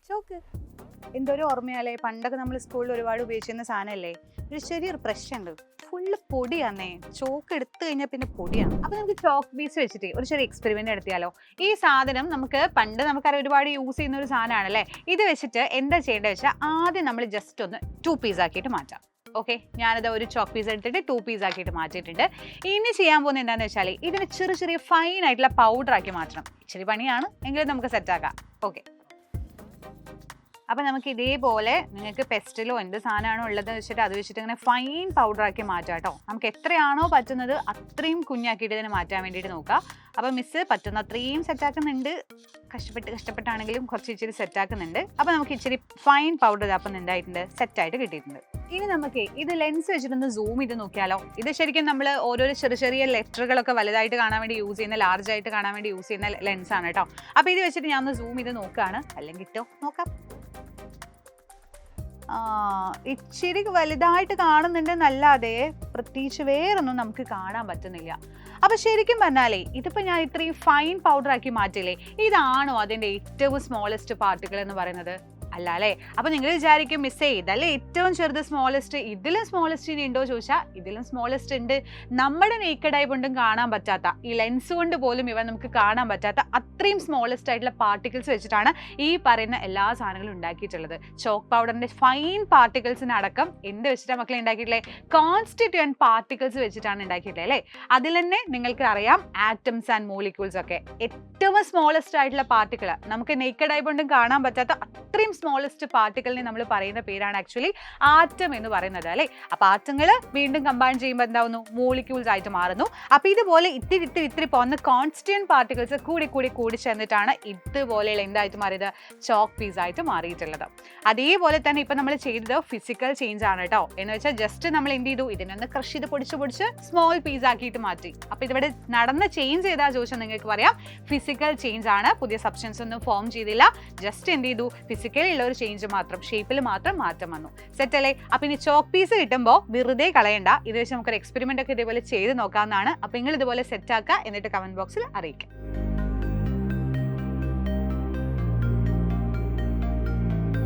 Chalk എന്തൊരു ഓർമ്മയല്ലേ, പണ്ടൊക്കെ നമ്മൾ സ്കൂളിൽ ഒരുപാട് ഉപയോഗിച്ചിരുന്ന സാധനമല്ലേ. ഒരു ചെറിയൊരു പ്രശ്നമുണ്ട്, ഫുള്ള് പൊടിയാന്നേ. ചോക്ക് എടുത്തു കഴിഞ്ഞാൽ പിന്നെ പൊടിയാണ്. അപ്പൊ നമുക്ക് ചോക്ക് പീസ് വെച്ചിട്ട് ഒരു ചെറിയ എക്സ്പെരിമെന്റ് നടത്തിയാലോ. ഈ സാധനം പണ്ട് നമുക്കറിയാം ഒരുപാട് യൂസ് ചെയ്യുന്ന ഒരു സാധനമാണല്ലേ. ഇത് വെച്ചിട്ട് എന്താ ചെയ്യേണ്ടത് വെച്ചാൽ ആദ്യം നമ്മൾ ജസ്റ്റ് ഒന്ന് 2 പീസ് ആക്കിയിട്ട് മാറ്റാം. ഓക്കെ, ഞാനത് ഒരു ചോക്ക് പീസ് എടുത്തിട്ട് 2 പീസ് ആക്കിയിട്ട് മാറ്റിയിട്ടുണ്ട്. ഇനി ചെയ്യാൻ പോകുന്നത് എന്താണെന്ന് വെച്ചാൽ ഇതിന് ചെറിയ ചെറിയ ഫൈൻ ആയിട്ടുള്ള പൗഡർ ആക്കി മാറ്റണം. ഇച്ചിരി പണിയാണ്, എങ്കിലും നമുക്ക് സെറ്റ് ആക്കാം. ഓക്കെ, അപ്പം നമുക്ക് ഇതേപോലെ നിങ്ങൾക്ക് പെസ്റ്റിലോ എന്ത് സാധനമാണോ ഉള്ളത് വെച്ചിട്ട് അത് വെച്ചിട്ട് ഇങ്ങനെ ഫൈൻ പൗഡർ ആക്കി മാറ്റാം കേട്ടോ. നമുക്ക് എത്രയാണോ പറ്റുന്നത് അത്രയും കുഞ്ഞാക്കിയിട്ട് ഇതിനെ മാറ്റാൻ വേണ്ടിയിട്ട് നോക്കുക. അപ്പം മിസ്സ് പറ്റുന്ന അത്രയും സെറ്റാക്കുന്നുണ്ട്, കഷ്ടപ്പെട്ടാണെങ്കിലും കുറച്ച് ഇച്ചിരി സെറ്റാക്കുന്നുണ്ട്. അപ്പം നമുക്ക് ഇച്ചിരി ഫൈൻ പൗഡർ അപ്പം എന്തായിട്ടുണ്ട്, സെറ്റായിട്ട് കിട്ടിയിട്ടുണ്ട്. ഇനി നമുക്ക് ഇത് ലെൻസ് വെച്ചിട്ടൊന്ന് സൂം ചെയ്ത് നോക്കിയാലോ. ഇത് ശരിക്കും നമ്മൾ ഓരോരോ ചെറിയ ചെറിയ ലെറ്ററുകളൊക്കെ വലുതായിട്ട് കാണാൻ വേണ്ടി യൂസ് ചെയ്യുന്ന, ലാർജ് ആയിട്ട് കാണാൻ വേണ്ടി യൂസ് ചെയ്യുന്ന ലെൻസാണ് കേട്ടോ. അപ്പോൾ ഇത് വെച്ചിട്ട് ഞാൻ ഒന്ന് സൂം ചെയ്ത് നോക്കുകയാണ്. അല്ലെങ്കിൽ നോക്കാം. ഇച്ചിരി വലുതായിട്ട് കാണുന്നുണ്ടെന്നല്ലാതെ പ്രത്യേകിച്ച് വേറൊന്നും നമുക്ക് കാണാൻ പറ്റുന്നില്ല. അപ്പൊ ശരിക്കും പറഞ്ഞാലേ ഇതിപ്പോ ഞാൻ ഇത്രയും ഫൈൻ പൗഡർ ആക്കി മാറ്റില്ലേ, ഇതാണോ അതിന്റെ ഏറ്റവും സ്മോളസ്റ്റ് പാർട്ടിക്കിൾ എന്ന് പറയുന്നത്? അല്ല അല്ലേ. അപ്പൊ നിങ്ങൾ വിചാരിക്കും മിസ്സേ ഇതല്ലേ ഏറ്റവും ചെറുത് സ്മോളസ്റ്റ്, ഇതിലും സ്മോളസ്റ്റ് ഇനി ഉണ്ടോ ചോദിച്ചാൽ ഇതിലും സ്മോളസ്റ്റ് ഉണ്ട്. നമ്മുടെ നേക്കഡ് ഐ കൊണ്ടും കാണാൻ പറ്റാത്ത, ഈ ലെൻസ് കൊണ്ട് പോലും ഇവ നമുക്ക് കാണാൻ പറ്റാത്ത അത്രയും സ്മോളസ്റ്റ് ആയിട്ടുള്ള പാർട്ടിക്കിൾസ് വെച്ചിട്ടാണ് ഈ പറയുന്ന എല്ലാ സാധനങ്ങളും ഉണ്ടാക്കിയിട്ടുള്ളത്. ചോക്ക് പൗഡറിന്റെ ഫൈൻ പാർട്ടിക്കിൾസിനടക്കം എന്ത് വെച്ചിട്ടാണ് മക്കളെ ഉണ്ടാക്കിയിട്ടില്ലേ? കോൺസ്റ്റിറ്റ്യൂവന്റ് പാർട്ടിക്കിൾസ് വെച്ചിട്ടാണ് ഉണ്ടാക്കിയിട്ടില്ലേ അല്ലേ. അതിൽ തന്നെ നിങ്ങൾക്ക് അറിയാം ആറ്റംസ് ആൻഡ് മോളിക്യൂൾസ് ഒക്കെ ഏറ്റവും സ്മോളസ്റ്റ് ആയിട്ടുള്ള പാർട്ടിക്കിൾ, നമുക്ക് നേക്കഡ് ഐ കൊണ്ടും കാണാൻ പറ്റാത്ത അത്രയും സ്മോളസ്റ്റ് പാർട്ടിക്കിളിനെ നമ്മൾ പറയുന്ന പേരാണ് ആക്ച്വലി ആറ്റം എന്ന് പറയുന്നത് അല്ലേ. അപ്പൊ ആറ്റങ്ങൾ വീണ്ടും കമ്പൈൻ ചെയ്യുമ്പോൾ എന്താവുന്നു, മോളിക്യൂൾസ് ആയിട്ട് മാറുന്നു. അപ്പൊ ഇതുപോലെ ഇത്തിരി പോകുന്ന കോൺസ്റ്റന്റ് പാർട്ടിക്കിൾസ് കൂടി ചേർന്നിട്ടാണ് ഇതുപോലെയുള്ള എന്തായിട്ട് മാറിയത്, ചോക്ക് പീസ് ആയിട്ട് മാറിയിട്ടുള്ളത്. അതേപോലെ തന്നെ ഇപ്പൊ നമ്മൾ ചെയ്തത് ഫിസിക്കൽ ചേഞ്ച് ആണ് കേട്ടോ. എന്ന് വെച്ചാൽ ജസ്റ്റ് നമ്മൾ എന്ത് ചെയ്തു, ഇതിനൊന്ന് ക്രഷ് ചെയ്ത് പൊടിച്ച് സ്മോൾ പീസ് ആക്കിയിട്ട് മാറ്റി. അപ്പൊ ഇതിവിടെ നടന്ന ചേഞ്ച് ചെയ്താ ചോദിച്ചാൽ നിങ്ങൾക്ക് പറയാം ഫിസിക്കൽ ചേഞ്ച് ആണ്. പുതിയ സബ്സ്റ്റൻസ് ഒന്നും ഫോം ചെയ്തില്ല, ജസ്റ്റ് എന്ത് ചെയ്തു, ഫിസിക്കൽ ഉള്ള ഒരു ചേഞ്ച് മാത്രം, ഷേപ്പിൽ മാത്രം മാറ്റം വന്നു. സെറ്റ് അല്ലേ. അപ്പൊ ഇനി ചോക്ക് പീസ് കിട്ടുമ്പോൾ വെറുതെ കളയണ്ട, ഇത് വെച്ച് നമുക്കൊരു എക്സ്പെരിമെന്റ് ഒക്കെ ഇതേപോലെ ചെയ്ത് നോക്കാവുന്നതാണ്. അപ്പൊ നിങ്ങൾ ഇതുപോലെ സെറ്റ് ആക്കുക, എന്നിട്ട് കമന്റ് ബോക്സിൽ അറിയിക്കാം.